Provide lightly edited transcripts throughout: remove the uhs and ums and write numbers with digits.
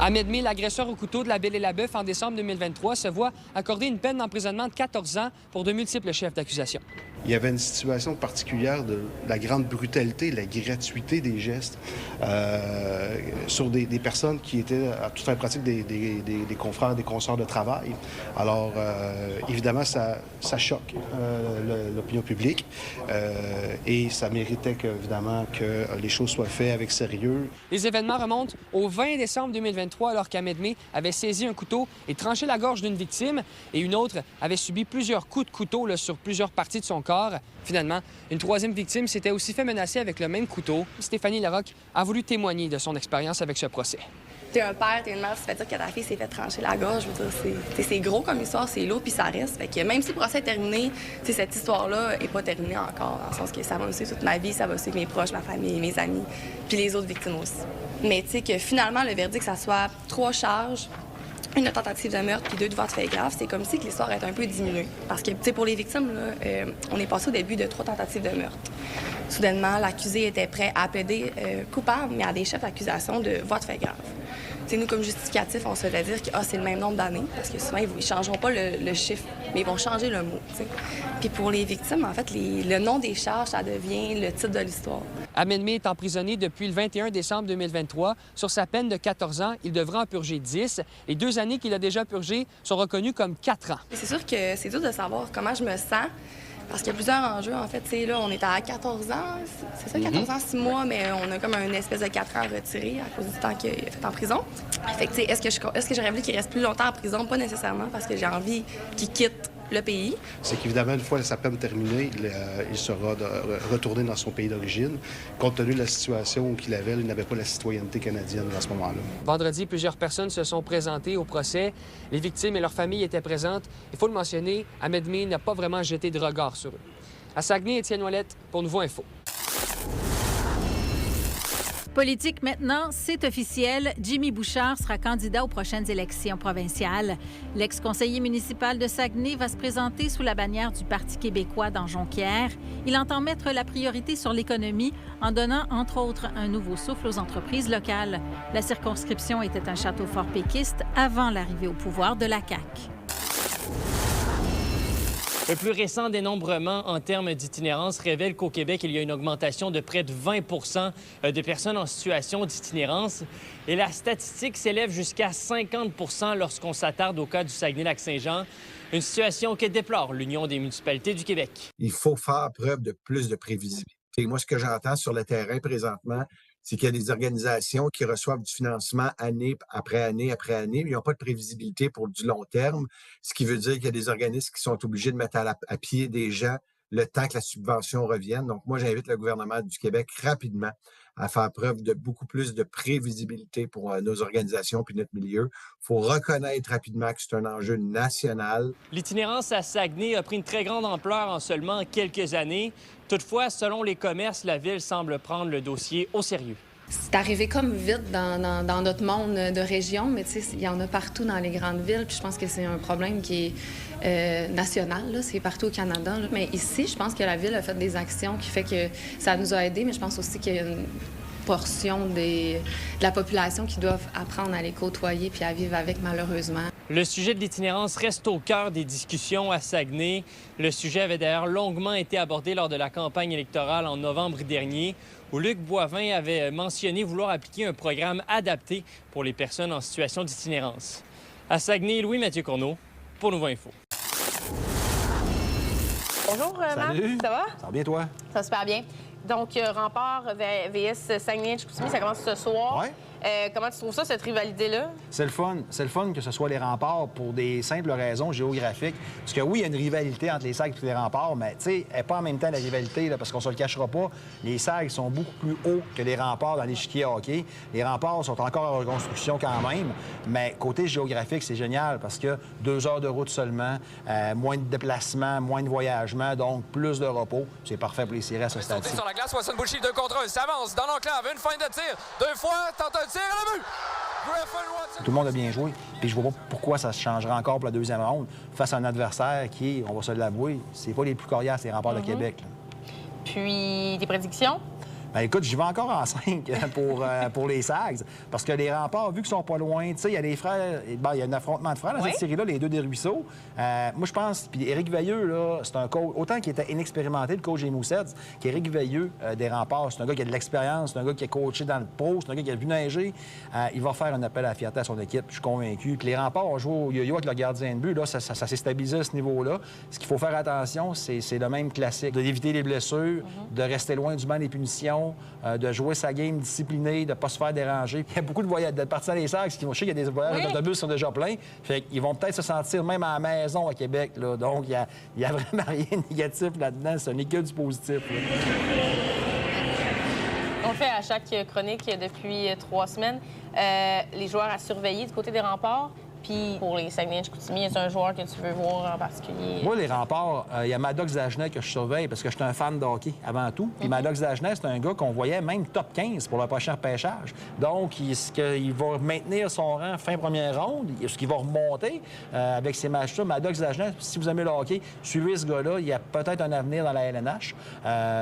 Ahmed May, l'agresseur au couteau de la Belle-et-la-Bœuf en décembre 2023, se voit accorder une peine d'emprisonnement de 14 ans pour de multiples chefs d'accusation. Il y avait une situation particulière de la grande brutalité, la gratuité des gestes sur des personnes qui étaient à toute fin pratique des confrères, des consoeurs de travail. Alors, évidemment, ça choque l'opinion publique et ça méritait évidemment que les choses soient faites avec sérieux. Les événements remontent au 20 décembre 2023, alors qu'Ahmed May avait saisi un couteau et tranché la gorge d'une victime et une autre avait subi plusieurs coups de couteau sur plusieurs parties de son corps. Finalement, une troisième victime s'était aussi fait menacer avec le même couteau. Stéphanie Larocque a voulu témoigner de son expérience avec ce procès. T'es un père, t'es une mère, tu fais dire que ta fille s'est fait trancher la gorge. Je veux dire, c'est gros comme histoire, c'est lourd, puis ça reste. Fait que même si le procès est terminé, cette histoire-là n'est pas terminée encore, dans le sens que ça va me suivre toute ma vie, ça va suivre mes proches, ma famille, mes amis, puis les autres victimes aussi. Mais tu sais que finalement, le verdict, ça soit 3 charges, une tentative de meurtre puis 2 devoirs de faits graves, c'est comme si que l'histoire est un peu diminuée. Parce que, tu sais, pour les victimes, là, on est passé au début de 3 tentatives de meurtre. Soudainement, l'accusé était prêt à plaider coupable, mais à des chefs d'accusation de voies de faits graves. T'sais, nous, comme justificatif, on se fait dire que c'est le même nombre d'années, parce que souvent, ils ne changeront pas le chiffre, mais ils vont changer le mot. T'sais. Puis pour les victimes, en fait, le nom des charges, ça devient le titre de l'histoire. Ahmed May est emprisonné depuis le 21 décembre 2023. Sur sa peine de 14 ans, il devra en purger 10. Les 2 années qu'il a déjà purgées sont reconnues comme 4 ans. C'est sûr que c'est dur de savoir comment je me sens. Parce qu'il y a plusieurs enjeux, en fait. T'sais, là, on est à 14 ans, c'est ça, 14 ans, 6 mois, mais on a comme une espèce de 4 ans retiré à cause du temps qu'il a fait en prison. Fait que, est-ce que j'aurais voulu qu'il reste plus longtemps en prison? Pas nécessairement, parce que j'ai envie qu'il quitte le pays. C'est qu'évidemment, une fois sa peine terminée, il sera retourné dans son pays d'origine. Compte tenu de la situation qu'il avait, il n'avait pas la citoyenneté canadienne à ce moment-là. Vendredi, plusieurs personnes se sont présentées au procès. Les victimes et leurs familles étaient présentes. Il faut le mentionner, Ahmed May n'a pas vraiment jeté de regard sur eux. À Saguenay, Étienne Ouellette pour Nouveau Info. Politique maintenant, c'est officiel. Jimmy Bouchard sera candidat aux prochaines élections provinciales. L'ex-conseiller municipal de Saguenay va se présenter sous la bannière du Parti québécois dans Jonquière. Il entend mettre la priorité sur l'économie en donnant, entre autres, un nouveau souffle aux entreprises locales. La circonscription était un château fort péquiste avant l'arrivée au pouvoir de la CAQ. Le plus récent dénombrement en termes d'itinérance révèle qu'au Québec, il y a une augmentation de près de 20 de personnes en situation d'itinérance. Et la statistique s'élève jusqu'à 50 lorsqu'on s'attarde au cas du Saguenay-Lac-Saint-Jean, une situation que déplore l'Union des municipalités du Québec. Il faut faire preuve de plus de prévisibilité. Moi, ce que j'entends sur le terrain présentement, c'est qu'il y a des organisations qui reçoivent du financement année après année après année, mais ils n'ont pas de prévisibilité pour du long terme, ce qui veut dire qu'il y a des organismes qui sont obligés de mettre à pied des gens le temps que la subvention revienne. Donc, moi, j'invite le gouvernement du Québec rapidement à faire preuve de beaucoup plus de prévisibilité pour nos organisations puis notre milieu. Il faut reconnaître rapidement que c'est un enjeu national. L'itinérance à Saguenay a pris une très grande ampleur en seulement quelques années. Toutefois, selon les commerces, la ville semble prendre le dossier au sérieux. C'est arrivé comme vite dans notre monde de région, mais tu sais, il y en a partout dans les grandes villes, puis je pense que c'est un problème qui est national, là, c'est partout au Canada. Là. Mais ici, je pense que la ville a fait des actions qui fait que ça nous a aidés, mais je pense aussi qu'il y a une portion de la population qui doivent apprendre à les côtoyer puis à vivre avec, malheureusement. Le sujet de l'itinérance reste au cœur des discussions à Saguenay. Le sujet avait d'ailleurs longuement été abordé lors de la campagne électorale en novembre dernier, où Luc Boivin avait mentionné vouloir appliquer un programme adapté pour les personnes en situation d'itinérance. À Saguenay, Louis-Mathieu Courneau pour Nouveau Info. Bonjour, Marc. Ça va? Ça va bien, toi? Ça va super bien. Donc, Rempart VS Saguenay-Chicoutimi, ça commence ce soir. Oui. Comment tu trouves ça, cette rivalité-là? C'est le fun. C'est le fun que ce soit les remparts pour des simples raisons géographiques. Parce que oui, il y a une rivalité entre les Sags et les remparts, mais tu sais, elle n'est pas en même temps la rivalité, là, parce qu'on se le cachera pas. Les Sags sont beaucoup plus hauts que les remparts dans l'échiquier hockey. Les remparts sont encore en reconstruction quand même, mais côté géographique, c'est génial parce que 2 heures de route seulement, moins de déplacements, moins de voyagement, donc plus de repos. C'est parfait pour les séries à ce stade-ci. Sur la glace, Wasson Bullshit 2 contre 1, s'avance dans l'enclave, une fin de tir, 2 fois, tente un tir à la but! Tout le monde a bien joué, puis je vois pas pourquoi ça se changerait encore pour la deuxième ronde face à un adversaire qui, on va se l'avouer, c'est pas les plus coriaces, les remparts de Québec. Là. Puis, tes prédictions? Ben écoute, j'y vais encore en 5 pour les Sags. Parce que les Remparts, vu qu'ils sont pas loin, tu sais, il y a les frères... Bon, il y a un affrontement de frères dans cette série-là, les deux des Ruisseaux. Moi, je pense... Puis Éric Veilleux, là, c'est un coach... Autant qu'il était inexpérimenté, le coach des Moussets, qu'Éric Veilleux des Remparts, c'est un gars qui a de l'expérience, c'est un gars qui a coaché dans le pro, c'est un gars qui a vu neiger. Il va faire un appel à la fierté à son équipe, je suis convaincu. Puis les Remparts ont joué au yo-yo avec le gardien de but. Là, ça s'est stabilisé à ce niveau-là. Ce qu'il faut faire attention, c'est le même classique. D'éviter les blessures, de rester loin du banc des punitions, de jouer sa game disciplinée, de ne pas se faire déranger. Il y a beaucoup de voyages, de partir les Sags qui vont chier, il y a des voyages d'autobus qui sont déjà pleins. Fait qu'ils vont peut-être se sentir même à la maison à Québec. Là. Donc, il y a vraiment rien de négatif là-dedans. Ce n'est que du positif. Là. On le fait à chaque chronique depuis 3 semaines. Les joueurs à surveiller du côté des Remparts. Puis pour les Saguenay-Chicoutimi, est-ce un joueur que tu veux voir en particulier? Moi, les Remparts, il y a Maddox Dagenet que je surveille parce que je suis un fan de hockey avant tout. Puis Maddox Dagenet, c'est un gars qu'on voyait même top 15 pour le prochain repêchage. Donc, est-ce qu'il va maintenir son rang fin première ronde? Est-ce qu'il va remonter avec ces matchs-là? Maddox Dagenet, si vous aimez le hockey, suivez ce gars-là. Il y a peut-être un avenir dans la LNH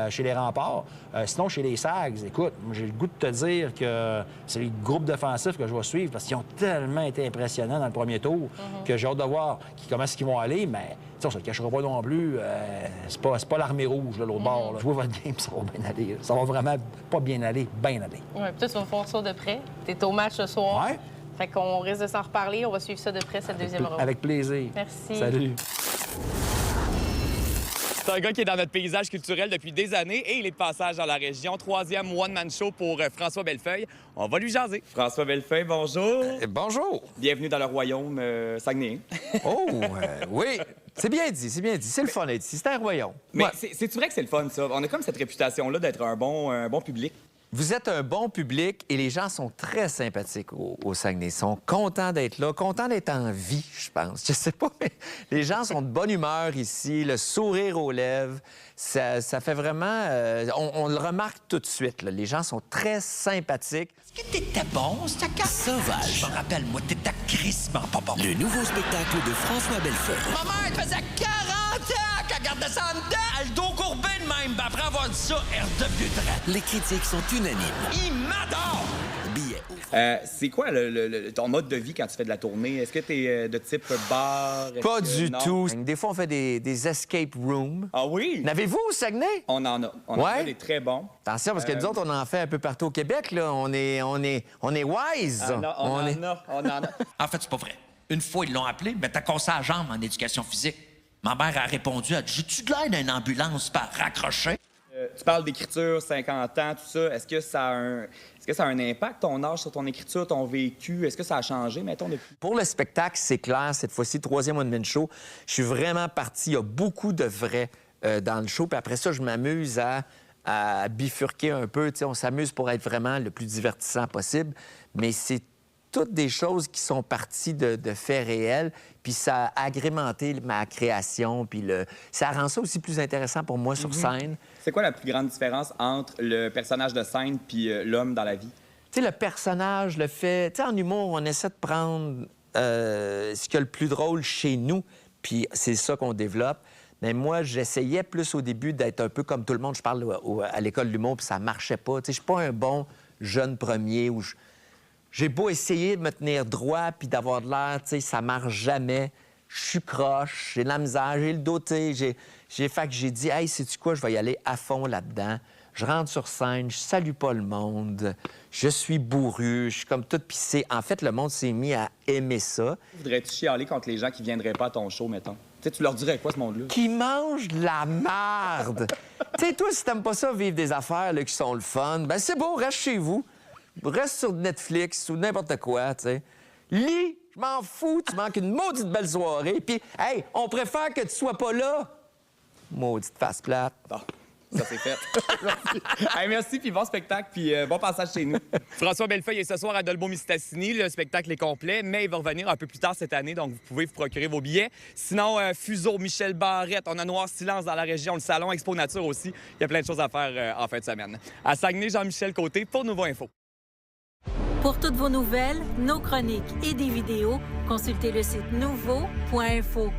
chez les Remparts. Sinon, chez les Sags, écoute, j'ai le goût de te dire que c'est le groupe défensif que je vais suivre parce qu'ils ont tellement été impressionnants dans le premier tour que j'ai hâte de voir comment est-ce qu'ils vont aller, mais on ne se le cachera pas non plus. C'est pas l'armée rouge, l'autre bord. Là. Jouez votre game, ça va bien aller. Ça va vraiment pas bien aller, bien aller. Oui, peut-être tu vas voir ça de près. Tu es au match ce soir. Oui. Fait qu'on risque de s'en reparler. On va suivre ça de près, cette deuxième ronde. Avec plaisir. Merci. Salut. C'est un gars qui est dans notre paysage culturel depuis des années et il est de passage dans la région. 3e one-man show pour François Bellefeuille. On va lui jaser. François Bellefeuille, bonjour. Bonjour. Bienvenue dans le royaume Saguenay. Oh, oui. C'est bien dit, c'est bien dit. C'est le fun d'être ici. C'est un royaume. Mais c'est-tu vrai que c'est le fun, ça? On a comme cette réputation-là d'être un bon public. Vous êtes un bon public et les gens sont très sympathiques au Saguenay. Ils sont contents d'être là, contents d'être en vie, je pense. Je sais pas, mais les gens sont de bonne humeur ici, le sourire aux lèvres. Ça fait vraiment... on le remarque tout de suite, là. Les gens sont très sympathiques. Est-ce que t'étais bon, ce cas? Sauvage. Je me rappelle, moi, t'étais crissement pas bon. Le nouveau spectacle de François Bellefeuille. Ma mère, elle faisait 40 ans qu'elle gardait ça en dedans. Elle le dos courbé de même. Ben, après avoir dit ça, elle redevient droite. Les critiques sont unanimes. Il m'adore! Billet. C'est quoi ton mode de vie quand tu fais de la tournée? Est-ce que t'es de type bar? Pas du tout. Des fois, on fait des escape rooms. Ah oui? N'avez-vous au Saguenay? On en a. On en a des très bons. Attention, parce que nous autres, on en fait un peu partout au Québec, là. On est wise. On en a. En fait, c'est pas vrai. Une fois, ils l'ont appelé, mais t'as cassé la jambe en éducation physique. Ma mère a répondu, elle dit, j'ai-tu de l'air d'une ambulance par raccrocher? Tu parles d'écriture, 50 ans, tout ça. Est-ce que ça a un impact, ton âge, sur ton écriture, ton vécu? Est-ce que ça a changé, mettons, depuis? Pour le spectacle, c'est clair, cette fois-ci, 3e one-man show, je suis vraiment parti. Il y a beaucoup de vrai dans le show. Puis après ça, je m'amuse à bifurquer un peu. T'sais, on s'amuse pour être vraiment le plus divertissant possible. Mais c'est toutes des choses qui sont parties de faits réels, puis ça a agrémenté ma création, puis ça rend ça aussi plus intéressant pour moi sur scène. C'est quoi la plus grande différence entre le personnage de scène puis l'homme dans la vie? Tu sais, le personnage, le fait... Tu sais, en humour, on essaie de prendre ce qu'il y a le plus drôle chez nous, puis c'est ça qu'on développe. Mais moi, j'essayais plus au début d'être un peu comme tout le monde. Je parle à l'école de l'humour, puis ça marchait pas. Tu sais, je suis pas un bon jeune premier où j'ai beau essayer de me tenir droit puis d'avoir de l'air, tu sais, ça marche jamais. Je suis croche, j'ai de la misère, j'ai le dos, tu sais. Fait que j'ai dit, hey, sais-tu quoi, je vais y aller à fond là-dedans. Je rentre sur scène, je salue pas le monde, je suis bourru, je suis comme toute pissée. En fait, le monde s'est mis à aimer ça. Voudrais-tu chialer contre les gens qui viendraient pas à ton show, mettons? Tu sais, tu leur dirais quoi, ce monde-là? Qui mange de la merde! Tu sais, toi, si t'aimes pas ça, vivre des affaires là, qui sont le fun, ben c'est beau, reste chez vous. Reste sur Netflix ou n'importe quoi, tu sais. Lis, je m'en fous, tu manques une maudite belle soirée. Puis, hey, on préfère que tu sois pas là. Maudite face plate. Bon, ça c'est fait. Hey, merci, puis bon spectacle, puis bon passage chez nous. François Bellefeuille est ce soir à Dolbeau-Mistassini. Le spectacle est complet, mais il va revenir un peu plus tard cette année, donc vous pouvez vous procurer vos billets. Sinon, Fuseau, Michel Barrette, on a Noir Silence dans la région, le Salon Expo Nature aussi. Il y a plein de choses à faire en fin de semaine. À Saguenay, Jean-Michel Côté pour Nouveau Info. Pour toutes vos nouvelles, nos chroniques et des vidéos, consultez le site nouveau.info.